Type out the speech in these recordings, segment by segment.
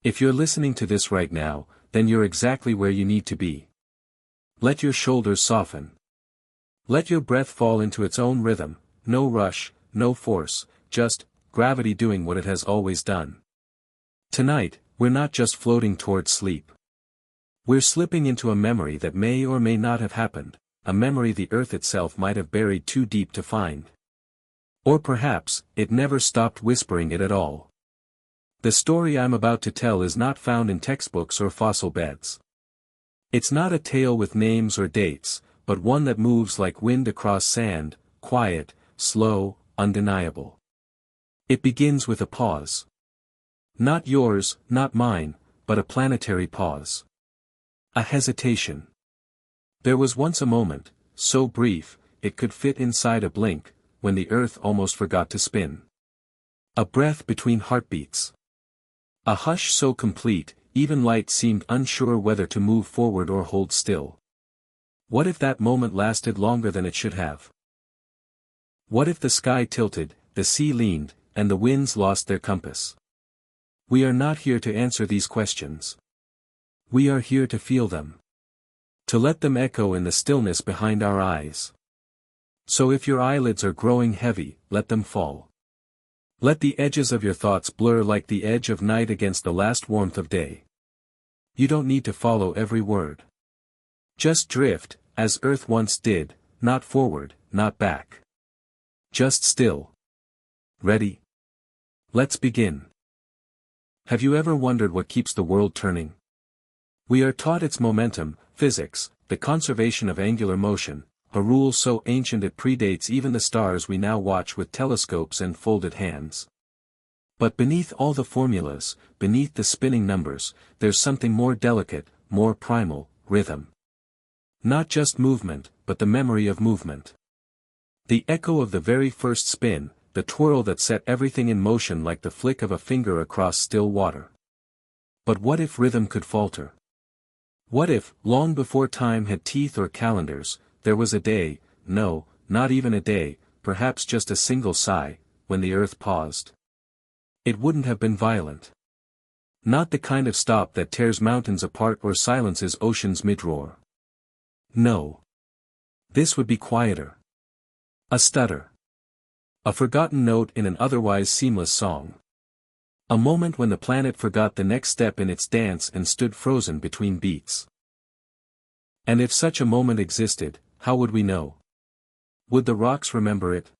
If you're listening to this right now, then you're exactly where you need to be. Let your shoulders soften. Let your breath fall into its own rhythm, no rush, no force, just gravity doing what it has always done. Tonight, we're not just floating towards sleep. We're slipping into a memory that may or may not have happened, a memory the earth itself might have buried too deep to find. Or perhaps, it never stopped whispering it at all. The story I'm about to tell is not found in textbooks or fossil beds. It's not a tale with names or dates, but one that moves like wind across sand, quiet, slow, undeniable. It begins with a pause. Not yours, not mine, but a planetary pause. A hesitation. There was once a moment, so brief, it could fit inside a blink, when the earth almost forgot to spin. A breath between heartbeats. A hush so complete, even light seemed unsure whether to move forward or hold still. What if that moment lasted longer than it should have? What if the sky tilted, the sea leaned, and the winds lost their compass? We are not here to answer these questions. We are here to feel them. To let them echo in the stillness behind our eyes. So if your eyelids are growing heavy, let them fall. Let the edges of your thoughts blur like the edge of night against the last warmth of day. You don't need to follow every word. Just drift, as Earth once did, not forward, not back. Just still. Ready? Let's begin. Have you ever wondered what keeps the world turning? We are taught its momentum, physics, the conservation of angular motion, a rule so ancient it predates even the stars we now watch with telescopes and folded hands. But beneath all the formulas, beneath the spinning numbers, there's something more delicate, more primal, rhythm. Not just movement, but the memory of movement. The echo of the very first spin, the twirl that set everything in motion like the flick of a finger across still water. But what if rhythm could falter? What if, long before time had teeth or calendars, there was a day, no, not even a day, perhaps just a single sigh, when the earth paused? It wouldn't have been violent. Not the kind of stop that tears mountains apart or silences oceans mid-roar. No. This would be quieter. A stutter. A forgotten note in an otherwise seamless song. A moment when the planet forgot the next step in its dance and stood frozen between beats. And if such a moment existed, how would we know? Would the rocks remember it?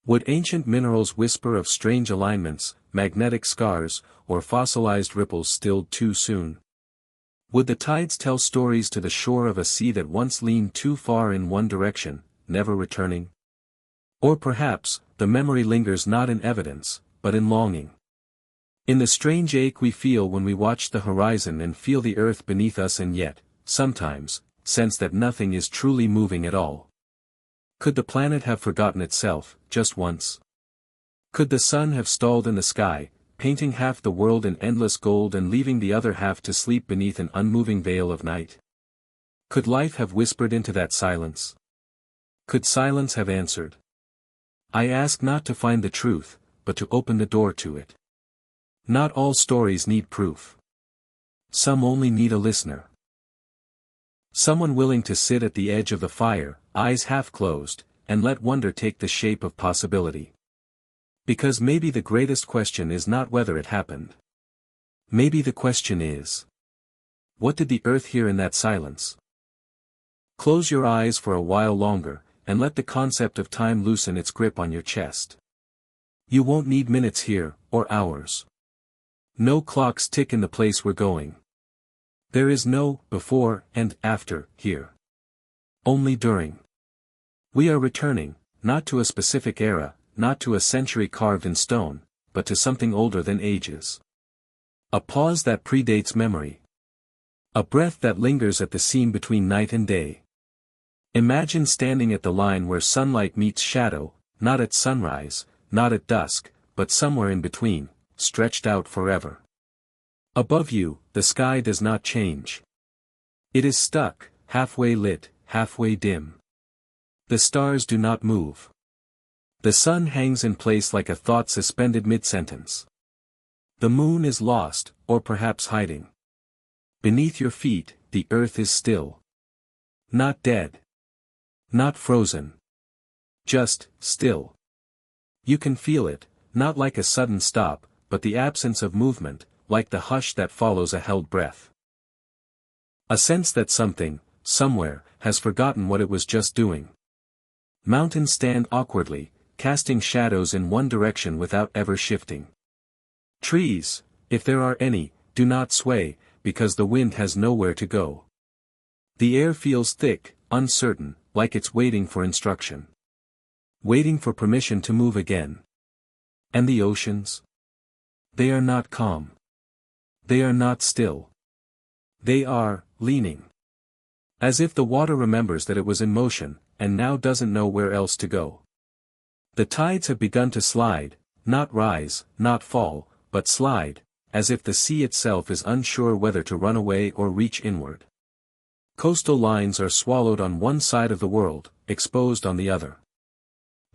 Would ancient minerals whisper of strange alignments, magnetic scars, or fossilized ripples stilled too soon? Would the tides tell stories to the shore of a sea that once leaned too far in one direction, never returning? Or perhaps, the memory lingers not in evidence, but in longing. In the strange ache we feel when we watch the horizon and feel the earth beneath us and yet, sometimes, sense that nothing is truly moving at all. Could the planet have forgotten itself, just once? Could the sun have stalled in the sky, painting half the world in endless gold and leaving the other half to sleep beneath an unmoving veil of night? Could life have whispered into that silence? Could silence have answered? I ask not to find the truth, but to open the door to it. Not all stories need proof. Some only need a listener. Someone willing to sit at the edge of the fire, eyes half closed, and let wonder take the shape of possibility. Because maybe the greatest question is not whether it happened. Maybe the question is, what did the earth hear in that silence? Close your eyes for a while longer, and let the concept of time loosen its grip on your chest. You won't need minutes here, or hours. No clocks tick in the place we're going. There is no before and after here. Only during. We are returning, not to a specific era, not to a century carved in stone, but to something older than ages. A pause that predates memory. A breath that lingers at the seam between night and day. Imagine standing at the line where sunlight meets shadow, not at sunrise, not at dusk, but somewhere in between, stretched out forever. Above you, the sky does not change. It is stuck, halfway lit, halfway dim. The stars do not move. The sun hangs in place like a thought suspended mid-sentence. The moon is lost, or perhaps hiding. Beneath your feet, the earth is still. Not dead. Not frozen. Just, still. You can feel it, not like a sudden stop, but the absence of movement, like the hush that follows a held breath. A sense that something, somewhere, has forgotten what it was just doing. Mountains stand awkwardly, casting shadows in one direction without ever shifting. Trees, if there are any, do not sway, because the wind has nowhere to go. The air feels thick, uncertain, like it's waiting for instruction. Waiting for permission to move again. And the oceans? They are not calm. They are not still. They are, leaning. As if the water remembers that it was in motion, and now doesn't know where else to go. The tides have begun to slide, not rise, not fall, but slide, as if the sea itself is unsure whether to run away or reach inward. Coastal lines are swallowed on one side of the world, exposed on the other.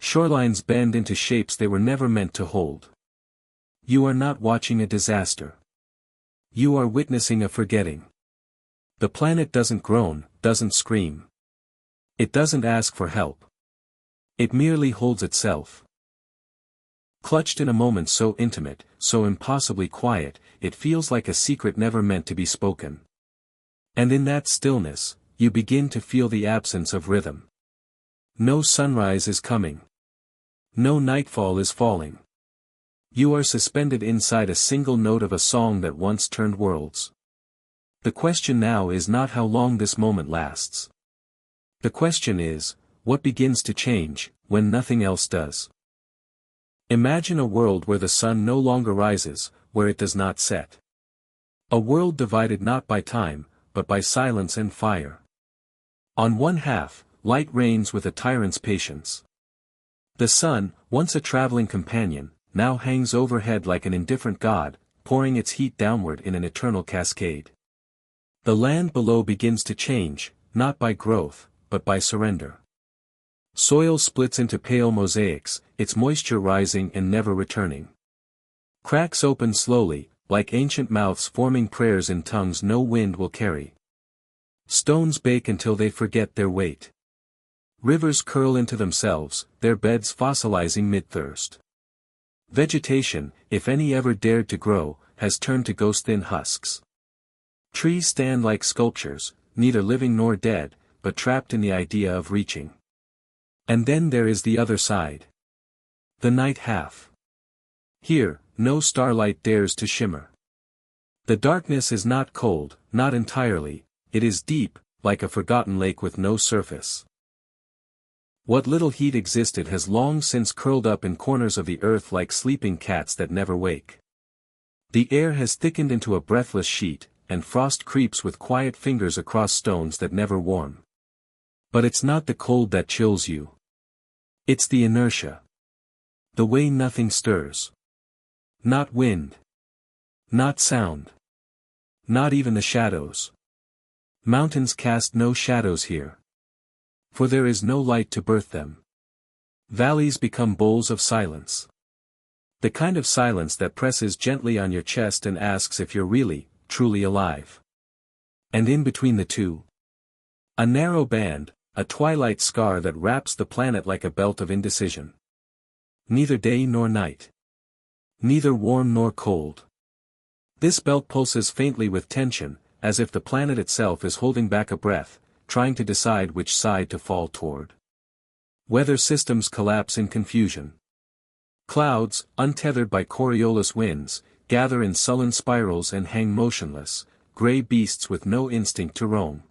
Shorelines bend into shapes they were never meant to hold. You are not watching a disaster. You are witnessing a forgetting. The planet doesn't groan, doesn't scream. It doesn't ask for help. It merely holds itself. Clutched in a moment so intimate, so impossibly quiet, it feels like a secret never meant to be spoken. And in that stillness, you begin to feel the absence of rhythm. No sunrise is coming. No nightfall is falling. You are suspended inside a single note of a song that once turned worlds. The question now is not how long this moment lasts. The question is, what begins to change, when nothing else does? Imagine a world where the sun no longer rises, where it does not set. A world divided not by time, but by silence and fire. On one half, light reigns with a tyrant's patience. The sun, once a traveling companion, now hangs overhead like an indifferent god, pouring its heat downward in an eternal cascade. The land below begins to change, not by growth, but by surrender. Soil splits into pale mosaics, its moisture rising and never returning. Cracks open slowly, like ancient mouths forming prayers in tongues no wind will carry. Stones bake until they forget their weight. Rivers curl into themselves, their beds fossilizing mid-thirst. Vegetation, if any ever dared to grow, has turned to ghost-thin husks. Trees stand like sculptures, neither living nor dead, but trapped in the idea of reaching. And then there is the other side. The night half. Here, no starlight dares to shimmer. The darkness is not cold, not entirely, it is deep, like a forgotten lake with no surface. What little heat existed has long since curled up in corners of the earth like sleeping cats that never wake. The air has thickened into a breathless sheet, and frost creeps with quiet fingers across stones that never warm. But it's not the cold that chills you. It's the inertia. The way nothing stirs. Not wind. Not sound. Not even the shadows. Mountains cast no shadows here. For there is no light to birth them. Valleys become bowls of silence. The kind of silence that presses gently on your chest and asks if you're really, truly alive. And in between the two, a narrow band, a twilight scar that wraps the planet like a belt of indecision. Neither day nor night. Neither warm nor cold. This belt pulses faintly with tension, as if the planet itself is holding back a breath, trying to decide which side to fall toward. Weather systems collapse in confusion. Clouds, untethered by Coriolis winds, gather in sullen spirals and hang motionless, gray beasts with no instinct to roam.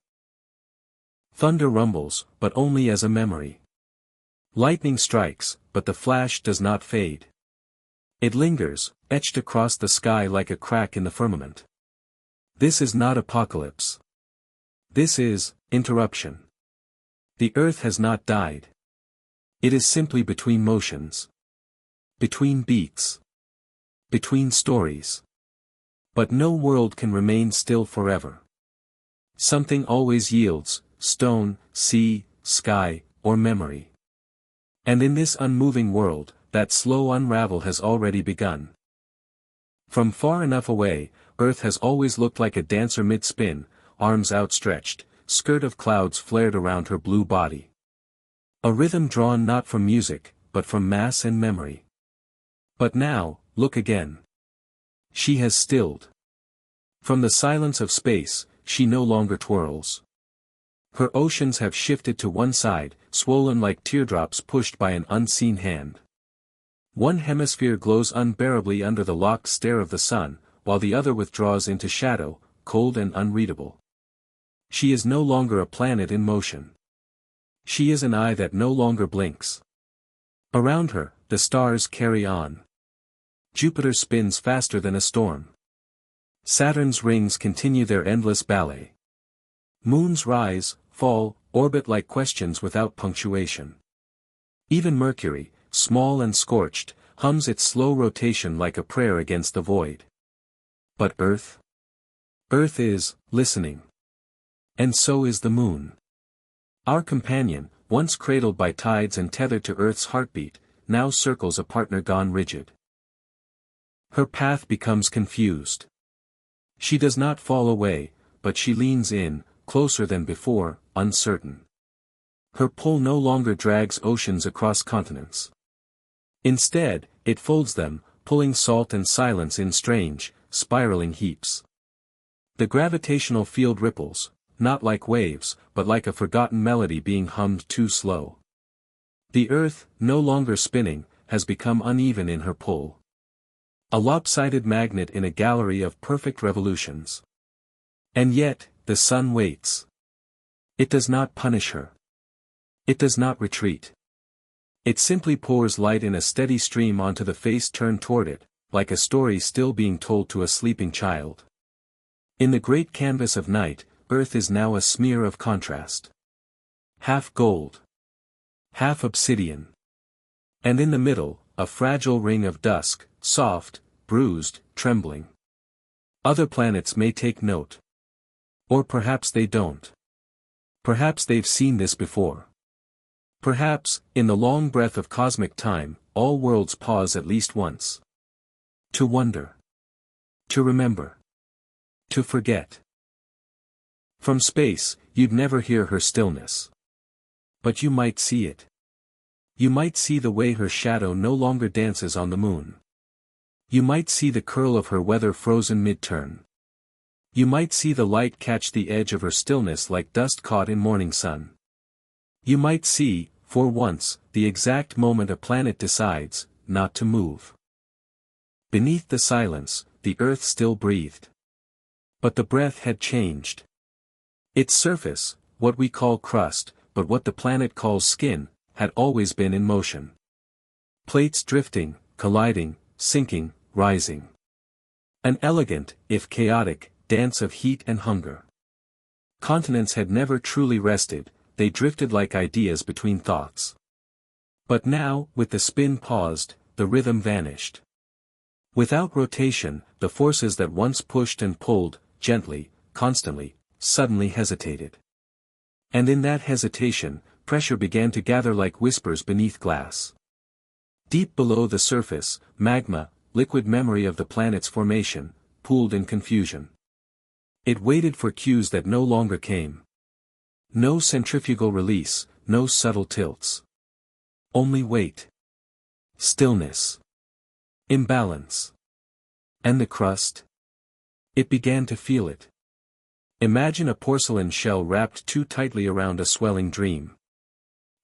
Thunder rumbles, but only as a memory. Lightning strikes, but the flash does not fade. It lingers, etched across the sky like a crack in the firmament. This is not apocalypse. This is interruption. The earth has not died. It is simply between motions. Between beats. Between stories. But no world can remain still forever. Something always yields, stone, sea, sky, or memory. And in this unmoving world, that slow unravel has already begun. From far enough away, Earth has always looked like a dancer mid-spin, arms outstretched, skirt of clouds flared around her blue body. A rhythm drawn not from music, but from mass and memory. But now, look again. She has stilled. From the silence of space, she no longer twirls. Her oceans have shifted to one side, swollen like teardrops pushed by an unseen hand. One hemisphere glows unbearably under the locked stare of the sun, while the other withdraws into shadow, cold and unreadable. She is no longer a planet in motion. She is an eye that no longer blinks. Around her, the stars carry on. Jupiter spins faster than a storm. Saturn's rings continue their endless ballet. Moons rise, fall, orbit like questions without punctuation. Even Mercury, small and scorched, hums its slow rotation like a prayer against the void. But Earth? Earth is, listening. And so is the moon. Our companion, once cradled by tides and tethered to Earth's heartbeat, now circles a partner gone rigid. Her path becomes confused. She does not fall away, but she leans in, closer than before, uncertain. Her pull no longer drags oceans across continents. Instead, it folds them, pulling salt and silence in strange, spiraling heaps. The gravitational field ripples, not like waves, but like a forgotten melody being hummed too slow. The Earth, no longer spinning, has become uneven in her pull. A lopsided magnet in a gallery of perfect revolutions. And yet, the sun waits. It does not punish her. It does not retreat. It simply pours light in a steady stream onto the face turned toward it, like a story still being told to a sleeping child. In the great canvas of night, Earth is now a smear of contrast. Half gold. Half obsidian. And in the middle, a fragile ring of dusk, soft, bruised, trembling. Other planets may take note. Or perhaps they don't. Perhaps they've seen this before. Perhaps, in the long breath of cosmic time, all worlds pause at least once. To wonder. To remember. To forget. From space, you'd never hear her stillness. But you might see it. You might see the way her shadow no longer dances on the moon. You might see the curl of her weather-frozen mid-turn. You might see the light catch the edge of her stillness like dust caught in morning sun. You might see, for once, the exact moment a planet decides, not to move. Beneath the silence, the Earth still breathed. But the breath had changed. Its surface, what we call crust, but what the planet calls skin, had always been in motion. Plates drifting, colliding, sinking, rising. An elegant, if chaotic, dance of heat and hunger. Continents had never truly rested, they drifted like ideas between thoughts. But now, with the spin paused, the rhythm vanished. Without rotation, the forces that once pushed and pulled, gently, constantly, suddenly hesitated. And in that hesitation, pressure began to gather like whispers beneath glass. Deep below the surface, magma, liquid memory of the planet's formation, pooled in confusion. It waited for cues that no longer came. No centrifugal release, no subtle tilts. Only wait. Stillness. Imbalance. And the crust? It began to feel it. Imagine a porcelain shell wrapped too tightly around a swelling dream.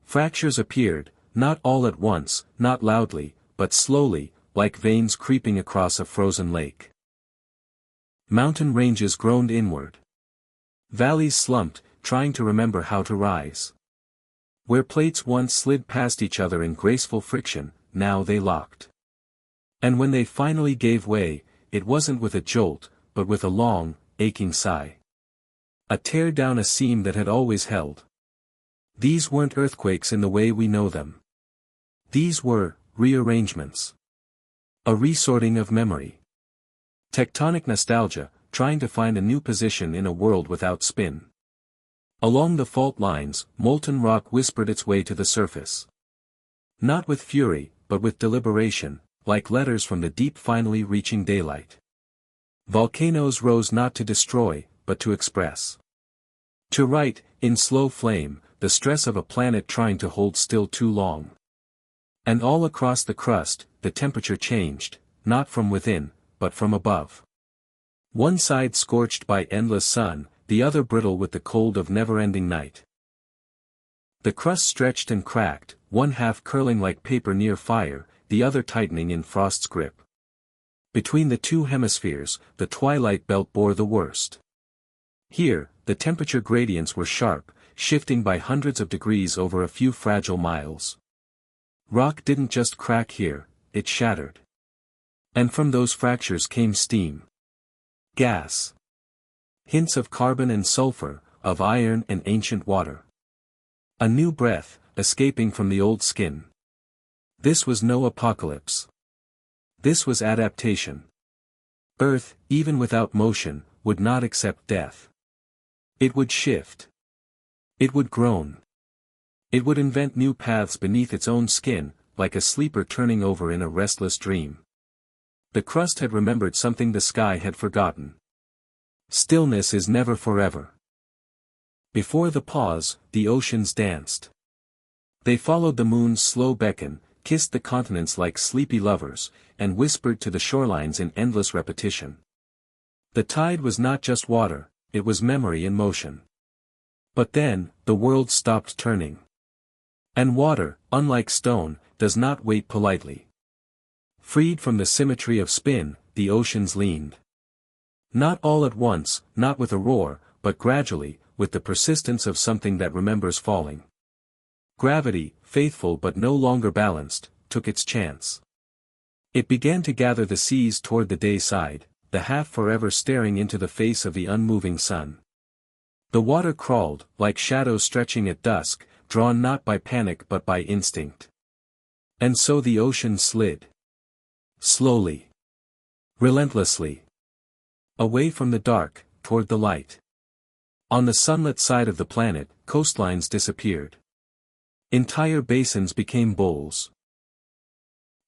Fractures appeared, not all at once, not loudly, but slowly, like veins creeping across a frozen lake. Mountain ranges groaned inward. Valleys slumped, trying to remember how to rise. Where plates once slid past each other in graceful friction, now they locked. And when they finally gave way, it wasn't with a jolt, but with a long, aching sigh. A tear down a seam that had always held. These weren't earthquakes in the way we know them. These were rearrangements. A resorting of memory. Tectonic nostalgia, trying to find a new position in a world without spin. Along the fault lines, molten rock whispered its way to the surface. Not with fury, but with deliberation, like letters from the deep finally reaching daylight. Volcanoes rose not to destroy, but to express. To write, in slow flame, the stress of a planet trying to hold still too long. And all across the crust, the temperature changed, not from within, but from above. One side scorched by endless sun, the other brittle with the cold of never-ending night. The crust stretched and cracked, one half curling like paper near fire, the other tightening in frost's grip. Between the two hemispheres, the twilight belt bore the worst. Here, the temperature gradients were sharp, shifting by hundreds of degrees over a few fragile miles. Rock didn't just crack here, it shattered. And from those fractures came steam. Gas. Hints of carbon and sulfur, of iron and ancient water. A new breath, escaping from the old skin. This was no apocalypse. This was adaptation. Earth, even without motion, would not accept death. It would shift. It would groan. It would invent new paths beneath its own skin, like a sleeper turning over in a restless dream. The crust had remembered something the sky had forgotten. Stillness is never forever. Before the pause, the oceans danced. They followed the moon's slow beckon, kissed the continents like sleepy lovers, and whispered to the shorelines in endless repetition. The tide was not just water, it was memory in motion. But then, the world stopped turning. And water, unlike stone, does not wait politely. Freed from the symmetry of spin, the oceans leaned. Not all at once, not with a roar, but gradually, with the persistence of something that remembers falling. Gravity, faithful but no longer balanced, took its chance. It began to gather the seas toward the day side, the half forever staring into the face of the unmoving sun. The water crawled, like shadows stretching at dusk, drawn not by panic but by instinct. And so the ocean slid. Slowly. Relentlessly. Away from the dark, toward the light. On the sunlit side of the planet, coastlines disappeared. Entire basins became bowls.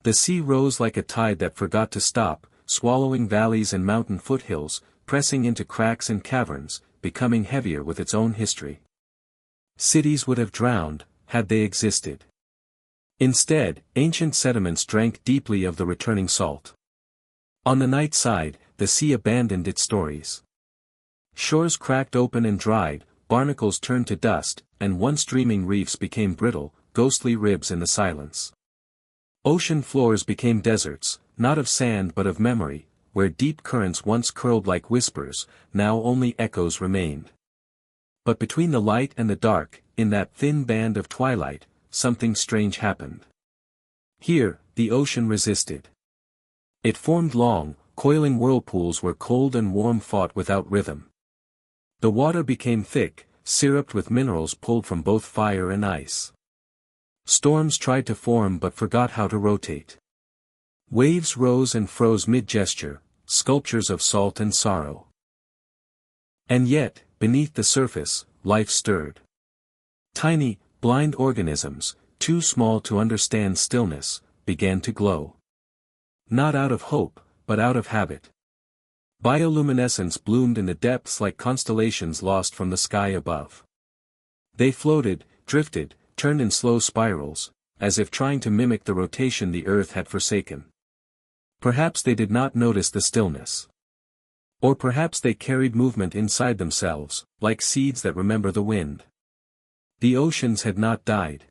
The sea rose like a tide that forgot to stop, swallowing valleys and mountain foothills, pressing into cracks and caverns, becoming heavier with its own history. Cities would have drowned, had they existed. Instead, ancient sediments drank deeply of the returning salt. On the night side, the sea abandoned its stories. Shores cracked open and dried, barnacles turned to dust, and once dreaming reefs became brittle, ghostly ribs in the silence. Ocean floors became deserts, not of sand but of memory, where deep currents once curled like whispers, now only echoes remained. But between the light and the dark, in that thin band of twilight, something strange happened. Here, the ocean resisted. It formed long, coiling whirlpools where cold and warm fought without rhythm. The water became thick, syruped with minerals pulled from both fire and ice. Storms tried to form but forgot how to rotate. Waves rose and froze mid-gesture, sculptures of salt and sorrow. And yet, beneath the surface, life stirred. Tiny, blind organisms, too small to understand stillness, began to glow. Not out of hope, but out of habit. Bioluminescence bloomed in the depths like constellations lost from the sky above. They floated, drifted, turned in slow spirals, as if trying to mimic the rotation the earth had forsaken. Perhaps they did not notice the stillness. Or perhaps they carried movement inside themselves, like seeds that remember the wind. The oceans had not died.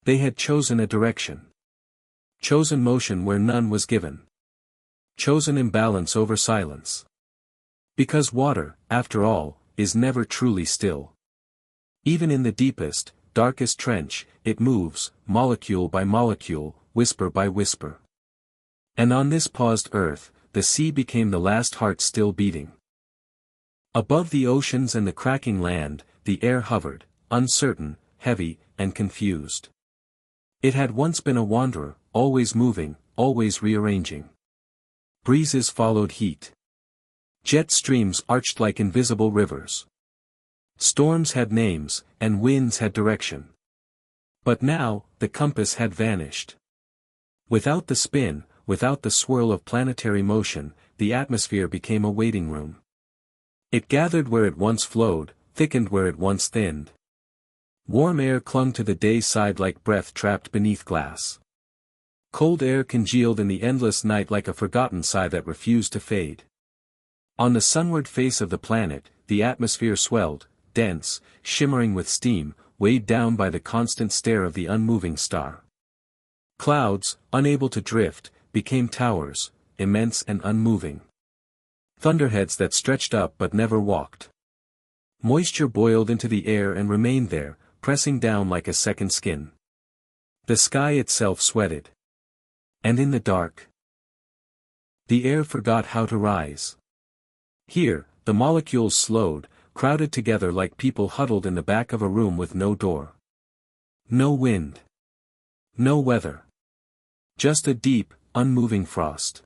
They had chosen a direction. Chosen motion where none was given. Chosen imbalance over silence. Because water, after all, is never truly still. Even in the deepest, darkest trench, it moves, molecule by molecule, whisper by whisper. And on this paused earth, the sea became the last heart still beating. Above the oceans and the cracking land, the air hovered, uncertain, heavy, and confused. It had once been a wanderer, always moving, always rearranging. Breezes followed heat. Jet streams arched like invisible rivers. Storms had names, and winds had direction. But now, the compass had vanished. Without the spin, without the swirl of planetary motion, the atmosphere became a waiting room. It gathered where it once flowed, thickened where it once thinned. Warm air clung to the day side like breath trapped beneath glass. Cold air congealed in the endless night like a forgotten sigh that refused to fade. On the sunward face of the planet, the atmosphere swelled, dense, shimmering with steam, weighed down by the constant stare of the unmoving star. Clouds, unable to drift, became towers, immense and unmoving. Thunderheads that stretched up but never walked. Moisture boiled into the air and remained there, pressing down like a second skin. The sky itself sweated. And in the dark, the air forgot how to rise. Here, the molecules slowed, crowded together like people huddled in the back of a room with no door. No wind. No weather. Just a deep, unmoving frost.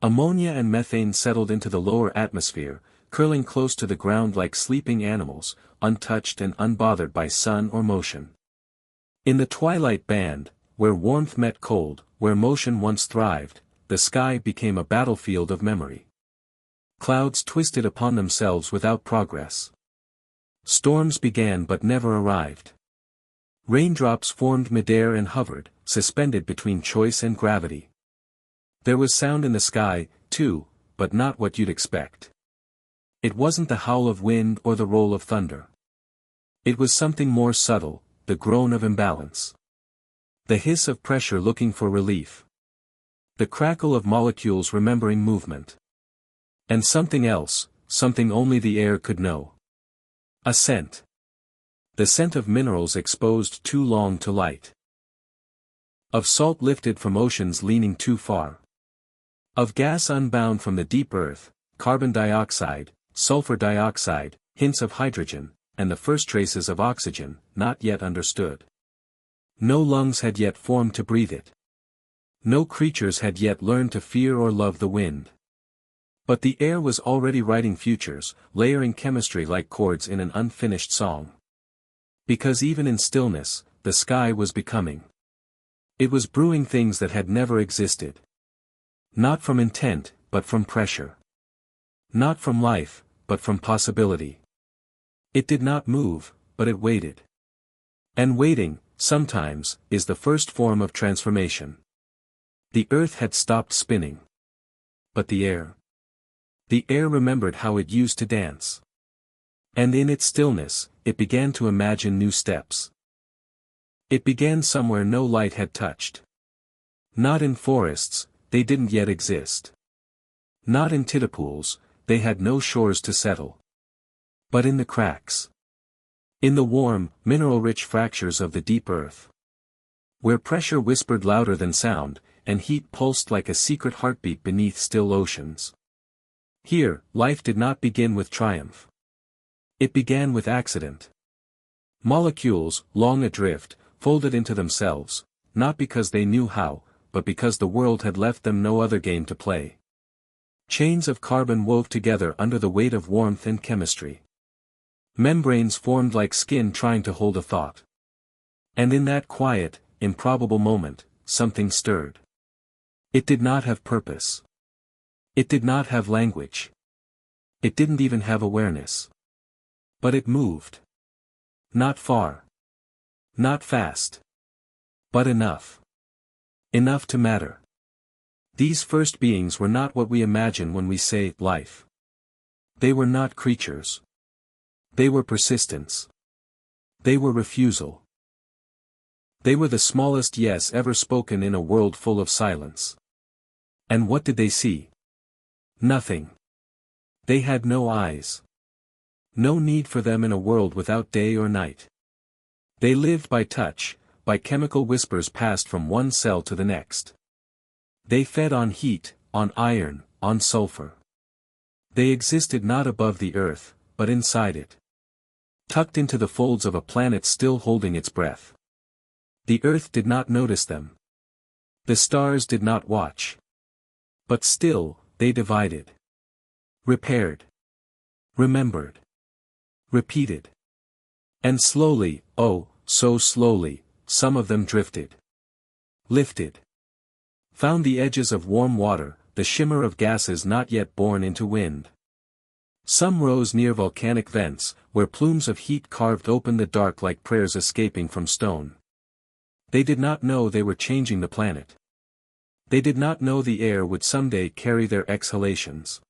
Ammonia and methane settled into the lower atmosphere, curling close to the ground like sleeping animals, untouched and unbothered by sun or motion. In the twilight band, where warmth met cold, where motion once thrived, the sky became a battlefield of memory. Clouds twisted upon themselves without progress. Storms began but never arrived. Raindrops formed midair and hovered, suspended between choice and gravity. There was sound in the sky, too, but not what you'd expect. It wasn't the howl of wind or the roll of thunder. It was something more subtle, the groan of imbalance. The hiss of pressure looking for relief. The crackle of molecules remembering movement. And something else, something only the air could know. A scent. The scent of minerals exposed too long to light. Of salt lifted from oceans leaning too far. Of gas unbound from the deep earth, carbon dioxide, sulfur dioxide, hints of hydrogen, and the first traces of oxygen, not yet understood. No lungs had yet formed to breathe it. No creatures had yet learned to fear or love the wind. But the air was already writing futures, layering chemistry like chords in an unfinished song. Because even in stillness, the sky was becoming. It was brewing things that had never existed. Not from intent, but from pressure. Not from life, but from possibility. It did not move, but it waited. And waiting, sometimes, is the first form of transformation. The earth had stopped spinning. But the air remembered how it used to dance. And in its stillness, it began to imagine new steps. It began somewhere no light had touched. Not in forests, they didn't yet exist. Not in tidipools, they had no shores to settle. But in the cracks. In the warm, mineral-rich fractures of the deep earth. Where pressure whispered louder than sound, and heat pulsed like a secret heartbeat beneath still oceans. Here, life did not begin with triumph. It began with accident. Molecules, long adrift, folded into themselves, not because they knew how, but because the world had left them no other game to play. Chains of carbon wove together under the weight of warmth and chemistry. Membranes formed like skin trying to hold a thought. And in that quiet, improbable moment, something stirred. It did not have purpose. It did not have language. It didn't even have awareness. But it moved. Not far. Not fast. But enough. Enough to matter. These first beings were not what we imagine when we say life. They were not creatures. They were persistence. They were refusal. They were the smallest yes ever spoken in a world full of silence. And what did they see? Nothing. They had no eyes. No need for them in a world without day or night. They lived by touch, by chemical whispers passed from one cell to the next. They fed on heat, on iron, on sulfur. They existed not above the earth, but inside it. Tucked into the folds of a planet still holding its breath. The earth did not notice them. The stars did not watch. But still, they divided. Repaired. Remembered. Repeated. And slowly, oh, so slowly, some of them drifted. Lifted. Found the edges of warm water, the shimmer of gases not yet born into wind. Some rose near volcanic vents, where plumes of heat carved open the dark like prayers escaping from stone. They did not know they were changing the planet. They did not know the air would someday carry their exhalations.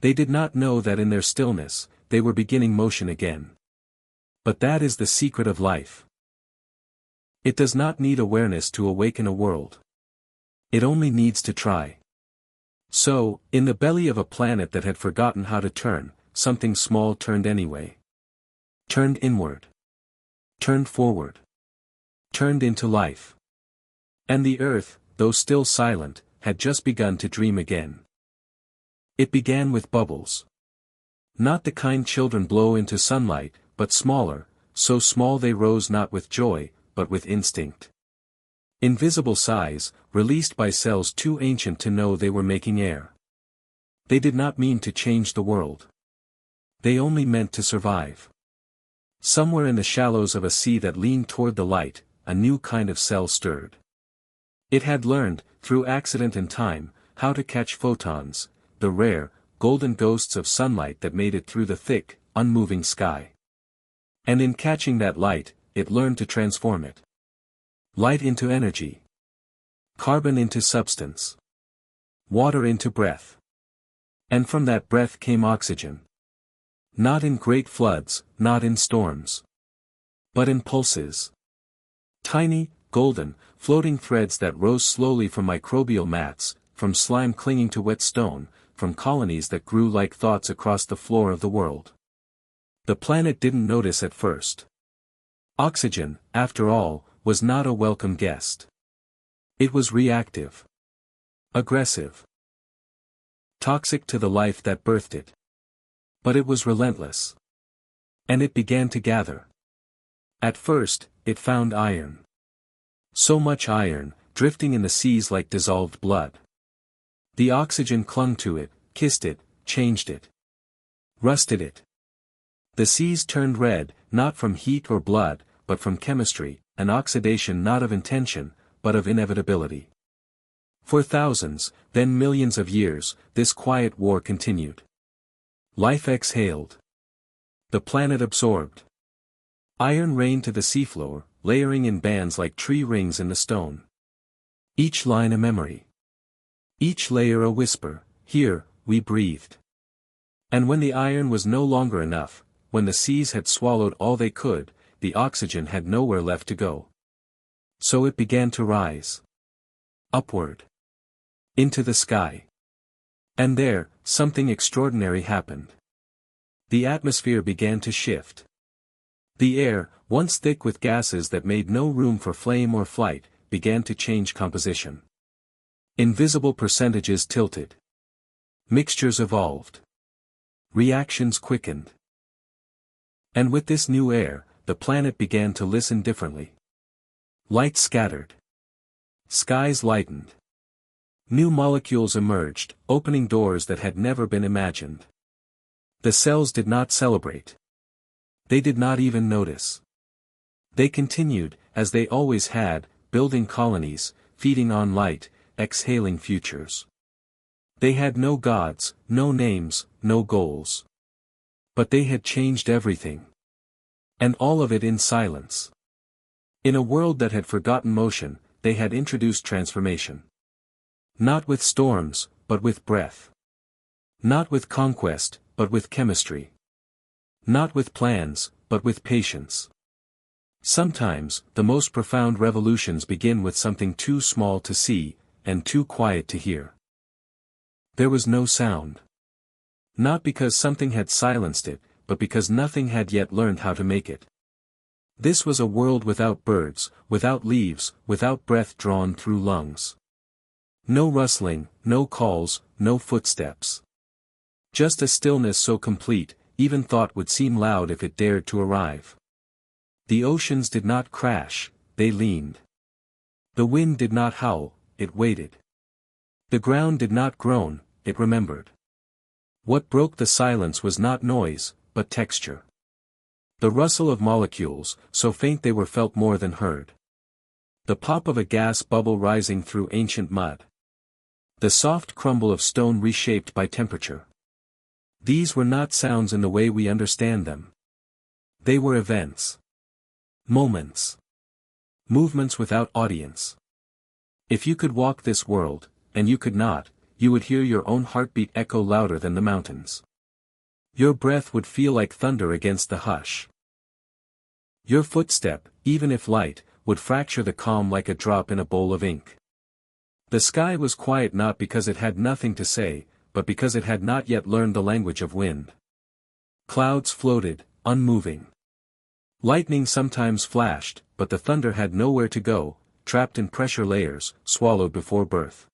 They did not know that in their stillness, they were beginning motion again. But that is the secret of life. It does not need awareness to awaken a world. It only needs to try. So, in the belly of a planet that had forgotten how to turn, something small turned anyway. Turned inward. Turned forward. Turned into life. And the earth, though still silent, had just begun to dream again. It began with bubbles. Not the kind children blow into sunlight, but smaller, so small they rose not with joy, but with instinct. Invisible sighs, released by cells too ancient to know they were making air. They did not mean to change the world. They only meant to survive. Somewhere in the shallows of a sea that leaned toward the light, a new kind of cell stirred. It had learned, through accident and time, how to catch photons, the rare, golden ghosts of sunlight that made it through the thick, unmoving sky. And in catching that light, it learned to transform it. Light into energy. Carbon into substance. Water into breath. And from that breath came oxygen. Not in great floods, not in storms. But in pulses. Tiny, golden, floating threads that rose slowly from microbial mats, from slime clinging to wet stone, from colonies that grew like thoughts across the floor of the world. The planet didn't notice at first. Oxygen, after all, was not a welcome guest. It was reactive. Aggressive. Toxic to the life that birthed it. But it was relentless. And it began to gather. At first, it found iron. So much iron, drifting in the seas like dissolved blood. The oxygen clung to it, kissed it, changed it. Rusted it. The seas turned red, not from heat or blood, but from chemistry, an oxidation not of intention, but of inevitability. For thousands, then millions of years, this quiet war continued. Life exhaled. The planet absorbed. Iron rained to the seafloor, layering in bands like tree rings in the stone. Each line a memory. Each layer a whisper, here, we breathed. And when the iron was no longer enough, when the seas had swallowed all they could, the oxygen had nowhere left to go. So it began to rise. Upward. Into the sky. And there, something extraordinary happened. The atmosphere began to shift. The air, once thick with gases that made no room for flame or flight, began to change composition. Invisible percentages tilted. Mixtures evolved. Reactions quickened. And with this new air, the planet began to listen differently. Light scattered. Skies lightened. New molecules emerged, opening doors that had never been imagined. The cells did not celebrate. They did not even notice. They continued, as they always had, building colonies, feeding on light, exhaling futures. They had no gods, no names, no goals. But they had changed everything. And all of it in silence. In a world that had forgotten motion, they had introduced transformation. Not with storms, but with breath. Not with conquest, but with chemistry. Not with plans, but with patience. Sometimes, the most profound revolutions begin with something too small to see, and too quiet to hear. There was no sound. Not because something had silenced it, but because nothing had yet learned how to make it. This was a world without birds, without leaves, without breath drawn through lungs. No rustling, no calls, no footsteps. Just a stillness so complete, even thought would seem loud if it dared to arrive. The oceans did not crash, they leaned. The wind did not howl, it waited. The ground did not groan, it remembered. What broke the silence was not noise, but texture. The rustle of molecules, so faint they were felt more than heard. The pop of a gas bubble rising through ancient mud. The soft crumble of stone reshaped by temperature. These were not sounds in the way we understand them. They were events. Moments. Movements without audience. If you could walk this world, and you could not, you would hear your own heartbeat echo louder than the mountains. Your breath would feel like thunder against the hush. Your footstep, even if light, would fracture the calm like a drop in a bowl of ink. The sky was quiet not because it had nothing to say, but because it had not yet learned the language of wind. Clouds floated, unmoving. Lightning sometimes flashed, but the thunder had nowhere to go, trapped in pressure layers, swallowed before birth.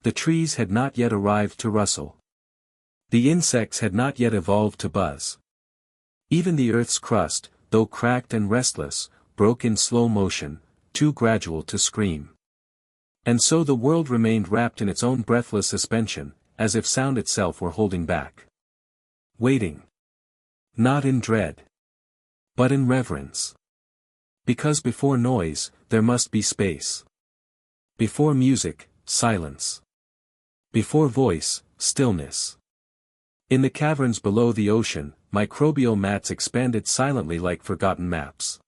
The trees had not yet arrived to rustle. The insects had not yet evolved to buzz. Even the earth's crust, though cracked and restless, broke in slow motion, too gradual to scream. And so the world remained wrapped in its own breathless suspension, as if sound itself were holding back. Waiting. Not in dread. But in reverence. Because before noise, there must be space. Before music, silence. Before voice, stillness. In the caverns below the ocean, microbial mats expanded silently like forgotten maps.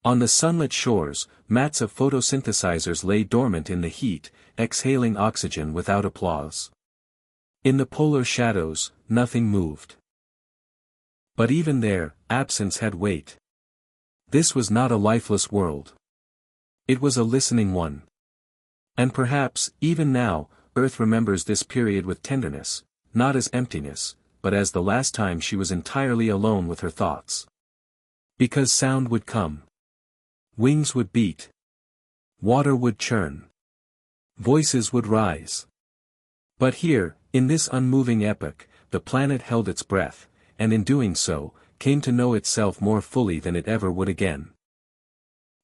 On the sunlit shores, mats of photosynthesizers lay dormant in the heat, exhaling oxygen without applause. In the polar shadows, nothing moved. But even there, absence had weight. This was not a lifeless world. It was a listening one. And perhaps, even now, Earth remembers this period with tenderness, not as emptiness, but as the last time she was entirely alone with her thoughts. Because sound would come. Wings would beat. Water would churn. Voices would rise. But here, in this unmoving epoch, the planet held its breath, and in doing so, came to know itself more fully than it ever would again.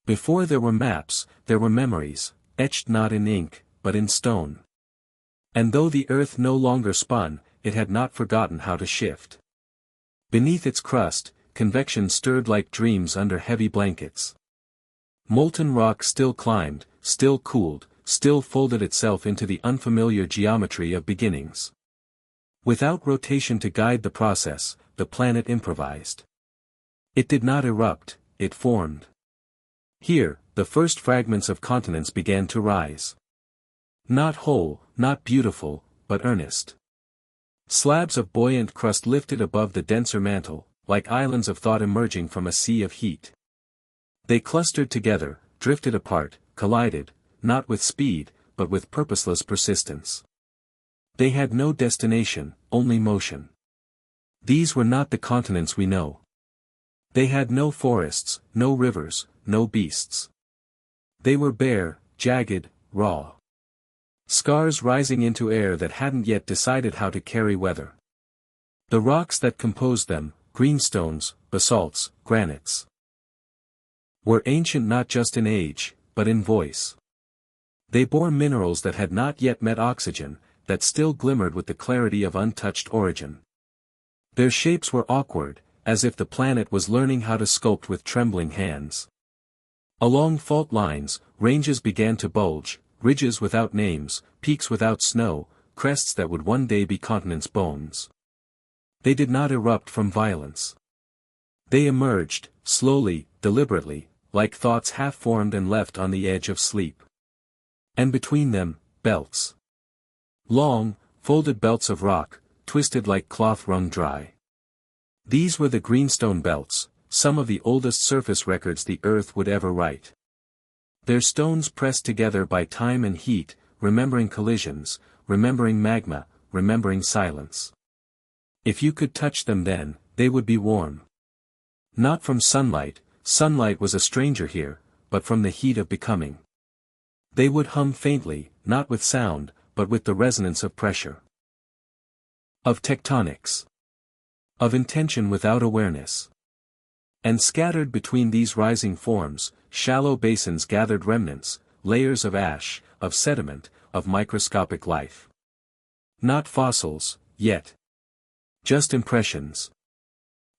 Before there were maps, there were memories, etched not in ink, but in stone. And though the earth no longer spun, it had not forgotten how to shift. Beneath its crust, convection stirred like dreams under heavy blankets. Molten rock still climbed, still cooled, still folded itself into the unfamiliar geometry of beginnings. Without rotation to guide the process, the planet improvised. It did not erupt, it formed. Here, the first fragments of continents began to rise. Not whole, not beautiful, but earnest. Slabs of buoyant crust lifted above the denser mantle, like islands of thought emerging from a sea of heat. They clustered together, drifted apart, collided, not with speed, but with purposeless persistence. They had no destination, only motion. These were not the continents we know. They had no forests, no rivers, no beasts. They were bare, jagged, raw. Scars rising into air that hadn't yet decided how to carry weather. The rocks that composed them, greenstones, basalts, granites, were ancient not just in age, but in voice. They bore minerals that had not yet met oxygen, that still glimmered with the clarity of untouched origin. Their shapes were awkward, as if the planet was learning how to sculpt with trembling hands. Along fault lines, ranges began to bulge, ridges without names, peaks without snow, crests that would one day be continents' bones. They did not erupt from violence. They emerged, slowly, deliberately, like thoughts half-formed and left on the edge of sleep. And between them, belts. Long, folded belts of rock, twisted like cloth wrung dry. These were the greenstone belts, some of the oldest surface records the earth would ever write. Their stones pressed together by time and heat, remembering collisions, remembering magma, remembering silence. If you could touch them then, they would be warm. Not from sunlight, sunlight was a stranger here, but from the heat of becoming. They would hum faintly, not with sound, but with the resonance of pressure. Of tectonics. Of intention without awareness. And scattered between these rising forms, shallow basins gathered remnants, layers of ash, of sediment, of microscopic life. Not fossils, yet. Just impressions.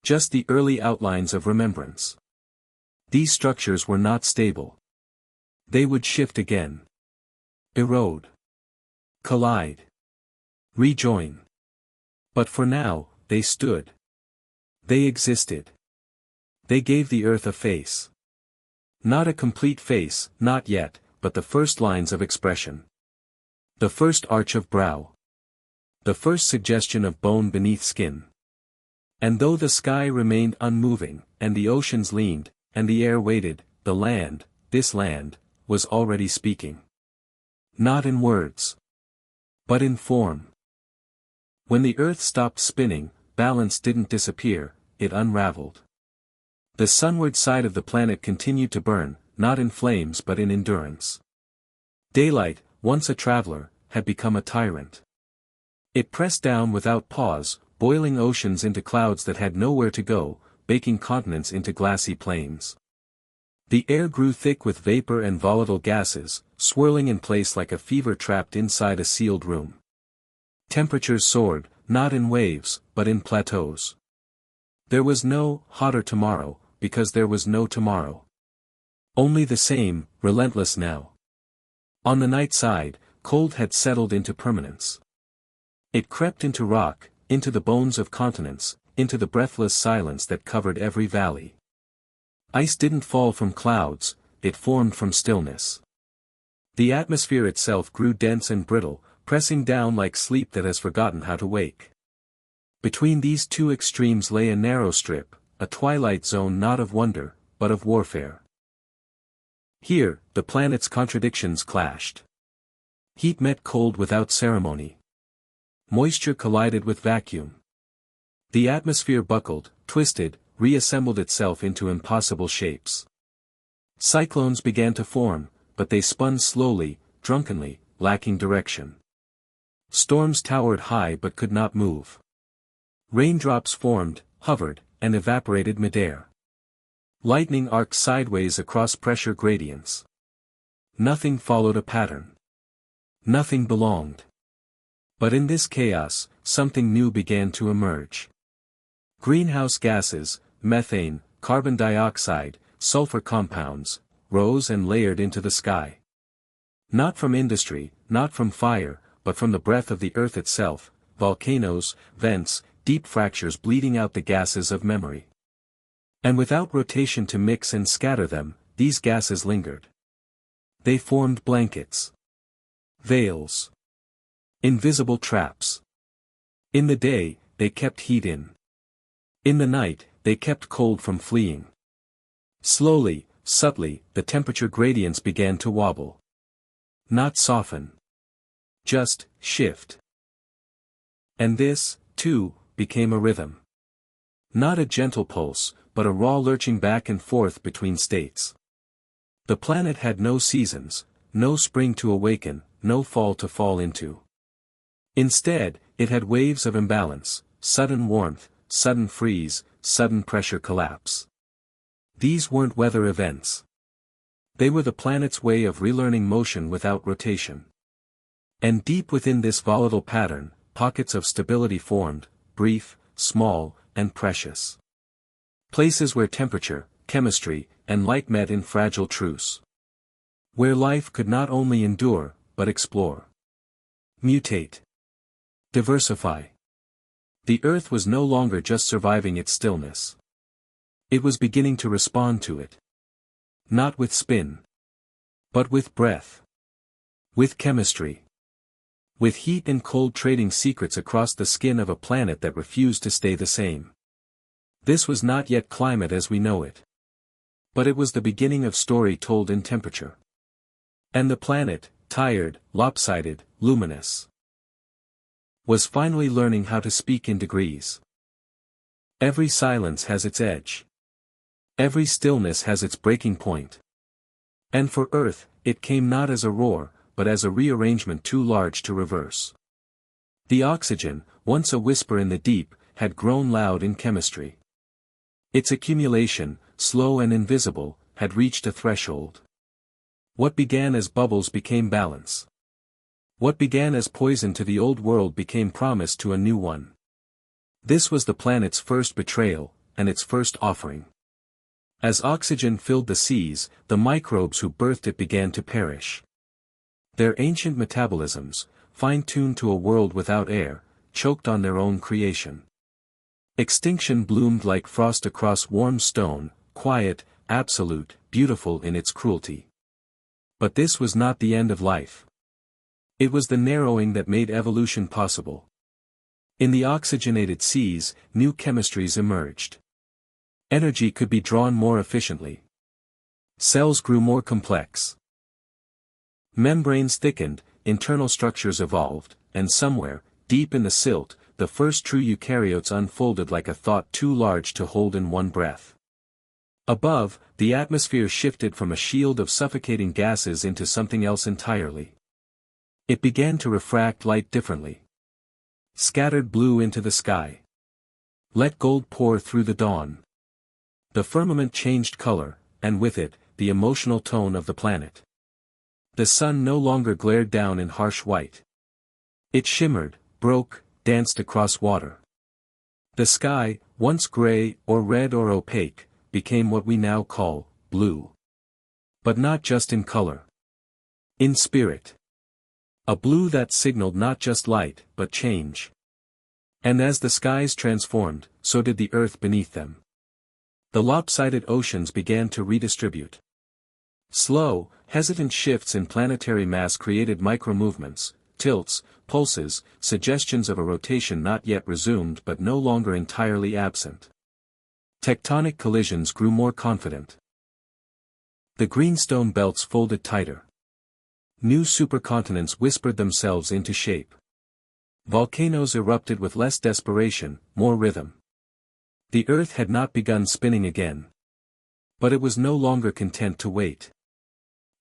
Just the early outlines of remembrance. These structures were not stable. They would shift again. Erode. Collide. Rejoin. But for now, they stood. They existed. They gave the earth a face. Not a complete face, not yet, but the first lines of expression. The first arch of brow. The first suggestion of bone beneath skin. And though the sky remained unmoving, and the oceans leaned, and the air waited, the land, this land, was already speaking. Not in words, but in form. When the earth stopped spinning, balance didn't disappear, it unraveled. The sunward side of the planet continued to burn, not in flames but in endurance. Daylight, once a traveler, had become a tyrant. It pressed down without pause, boiling oceans into clouds that had nowhere to go, baking continents into glassy plains. The air grew thick with vapor and volatile gases, swirling in place like a fever trapped inside a sealed room. Temperatures soared, not in waves, but in plateaus. There was no hotter tomorrow, because there was no tomorrow. Only the same, relentless now. On the night side, cold had settled into permanence. It crept into rock, into the bones of continents, into the breathless silence that covered every valley. Ice didn't fall from clouds, it formed from stillness. The atmosphere itself grew dense and brittle, pressing down like sleep that has forgotten how to wake. Between these two extremes lay a narrow strip, a twilight zone not of wonder, but of warfare. Here, the planet's contradictions clashed. Heat met cold without ceremony. Moisture collided with vacuum. The atmosphere buckled, twisted, reassembled itself into impossible shapes. Cyclones began to form, but they spun slowly, drunkenly, lacking direction. Storms towered high but could not move. Raindrops formed, hovered, and evaporated midair. Lightning arced sideways across pressure gradients. Nothing followed a pattern. Nothing belonged. But in this chaos, something new began to emerge. Greenhouse gases, methane, carbon dioxide, sulfur compounds, rose and layered into the sky. Not from industry, not from fire, but from the breath of the earth itself, volcanoes, vents, deep fractures bleeding out the gases of memory. And without rotation to mix and scatter them, these gases lingered. They formed blankets. Veils. Invisible traps. In the day, they kept heat in. In the night, they kept cold from fleeing. Slowly, subtly, the temperature gradients began to wobble. Not soften. Just shift. And this, too, became a rhythm. Not a gentle pulse, but a raw lurching back and forth between states. The planet had no seasons, no spring to awaken, no fall to fall into. Instead, it had waves of imbalance, sudden warmth, sudden freeze, sudden pressure collapse. These weren't weather events. They were the planet's way of relearning motion without rotation. And deep within this volatile pattern, pockets of stability formed, brief, small, and precious. Places where temperature, chemistry, and light met in fragile truce. Where life could not only endure, but explore. Mutate. Diversify. The earth was no longer just surviving its stillness. It was beginning to respond to it. Not with spin. But with breath. With chemistry. With heat and cold trading secrets across the skin of a planet that refused to stay the same. This was not yet climate as we know it. But it was the beginning of story told in temperature. And the planet, tired, lopsided, luminous, was finally learning how to speak in degrees. Every silence has its edge. Every stillness has its breaking point. And for Earth, it came not as a roar, but as a rearrangement too large to reverse. The oxygen, once a whisper in the deep, had grown loud in chemistry. Its accumulation, slow and invisible, had reached a threshold. What began as bubbles became balance. What began as poison to the old world became promise to a new one. This was the planet's first betrayal, and its first offering. As oxygen filled the seas, the microbes who birthed it began to perish. Their ancient metabolisms, fine-tuned to a world without air, choked on their own creation. Extinction bloomed like frost across warm stone, quiet, absolute, beautiful in its cruelty. But this was not the end of life. It was the narrowing that made evolution possible. In the oxygenated seas, new chemistries emerged. Energy could be drawn more efficiently. Cells grew more complex. Membranes thickened, internal structures evolved, and somewhere, deep in the silt, the first true eukaryotes unfolded like a thought too large to hold in one breath. Above, the atmosphere shifted from a shield of suffocating gases into something else entirely. It began to refract light differently. Scattered blue into the sky. Let gold pour through the dawn. The firmament changed color, and with it, the emotional tone of the planet. The sun no longer glared down in harsh white. It shimmered, broke, danced across water. The sky, once gray, or red or opaque, became what we now call blue. But not just in color. In spirit. A blue that signaled not just light, but change. And as the skies transformed, so did the earth beneath them. The lopsided oceans began to redistribute. Slow, hesitant shifts in planetary mass created micromovements, tilts, pulses, suggestions of a rotation not yet resumed but no longer entirely absent. Tectonic collisions grew more confident. The greenstone belts folded tighter. New supercontinents whispered themselves into shape. Volcanoes erupted with less desperation, more rhythm. The earth had not begun spinning again. But it was no longer content to wait.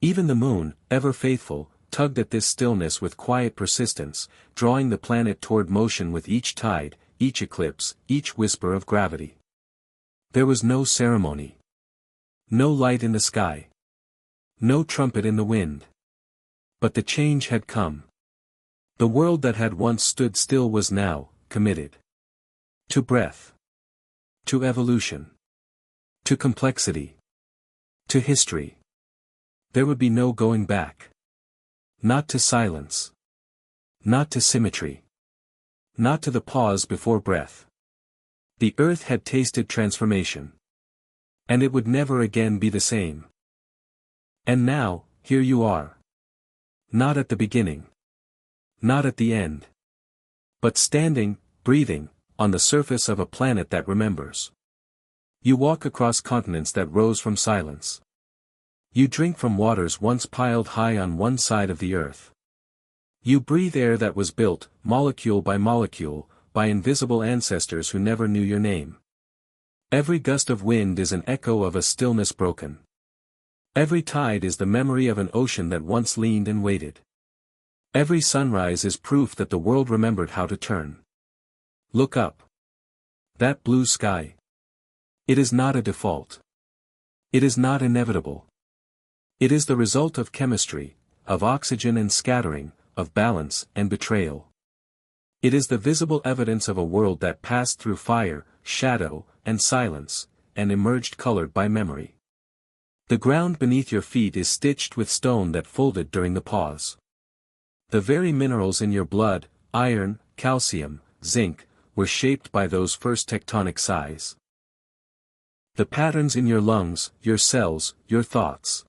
Even the moon, ever faithful, tugged at this stillness with quiet persistence, drawing the planet toward motion with each tide, each eclipse, each whisper of gravity. There was no ceremony. No light in the sky. No trumpet in the wind. But the change had come. The world that had once stood still was now, committed. To breath. To evolution. To complexity. To history. There would be no going back. Not to silence. Not to symmetry. Not to the pause before breath. The earth had tasted transformation. And it would never again be the same. And now, here you are. Not at the beginning. Not at the end. But standing, breathing, on the surface of a planet that remembers. You walk across continents that rose from silence. You drink from waters once piled high on one side of the earth. You breathe air that was built, molecule by molecule, by invisible ancestors who never knew your name. Every gust of wind is an echo of a stillness broken. Every tide is the memory of an ocean that once leaned and waited. Every sunrise is proof that the world remembered how to turn. Look up. That blue sky. It is not a default. It is not inevitable. It is the result of chemistry, of oxygen and scattering, of balance and betrayal. It is the visible evidence of a world that passed through fire, shadow, and silence, and emerged colored by memory. The ground beneath your feet is stitched with stone that folded during the pause. The very minerals in your blood, iron, calcium, zinc, were shaped by those first tectonic sighs. The patterns in your lungs, your cells, your thoughts.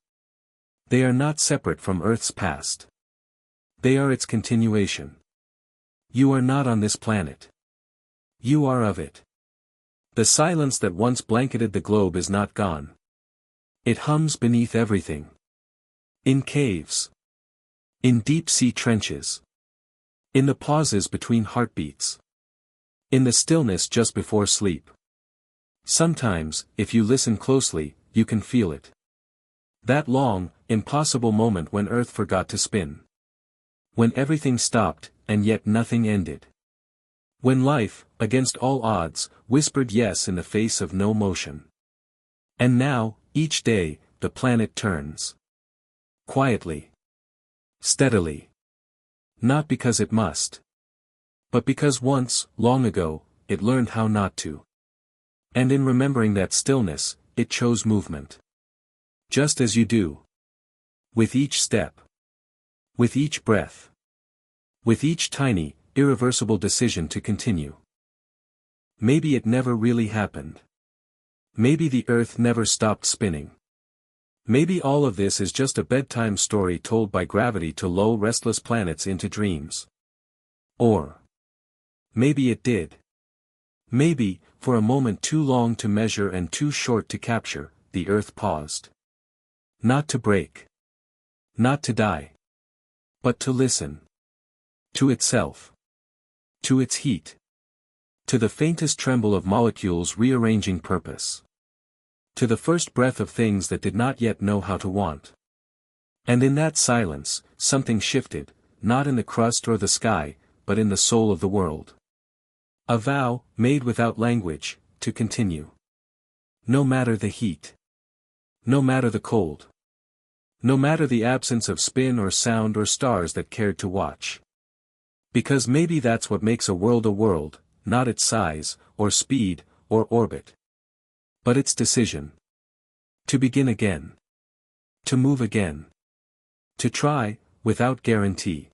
They are not separate from Earth's past. They are its continuation. You are not on this planet. You are of it. The silence that once blanketed the globe is not gone. It hums beneath everything. In caves. In deep-sea trenches. In the pauses between heartbeats. In the stillness just before sleep. Sometimes, if you listen closely, you can feel it. That long, impossible moment when Earth forgot to spin. When everything stopped, and yet nothing ended. When life, against all odds, whispered yes in the face of no motion. And now, each day, the planet turns. Quietly. Steadily. Not because it must. But because once, long ago, it learned how not to. And in remembering that stillness, it chose movement. Just as you do. With each step. With each breath. With each tiny, irreversible decision to continue. Maybe it never really happened. Maybe the earth never stopped spinning. Maybe all of this is just a bedtime story told by gravity to lull restless planets into dreams. Or maybe it did. Maybe, for a moment too long to measure and too short to capture, the earth paused. Not to break. Not to die. But to listen. To itself. To its heat. To the faintest tremble of molecules rearranging purpose. To the first breath of things that did not yet know how to want. And in that silence, something shifted, not in the crust or the sky, but in the soul of the world. A vow, made without language, to continue. No matter the heat. No matter the cold. No matter the absence of spin or sound or stars that cared to watch. Because maybe that's what makes a world, not its size, or speed, or orbit. But its decision. To begin again. To move again. To try, without guarantee.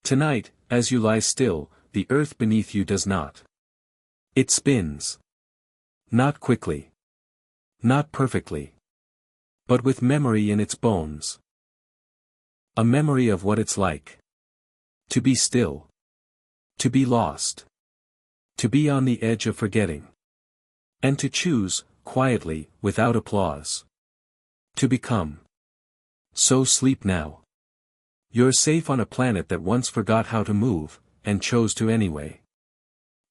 Tonight, as you lie still, the earth beneath you does not. It spins. Not quickly. Not perfectly. But with memory in its bones. A memory of what it's like. To be still. To be lost. To be on the edge of forgetting. And to choose, quietly, without applause. To become. So sleep now. You're safe on a planet that once forgot how to move, and chose to anyway.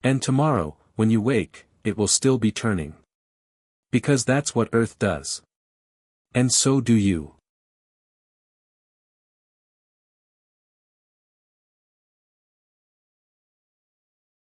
And tomorrow, when you wake, it will still be turning. Because that's what Earth does. And so do you.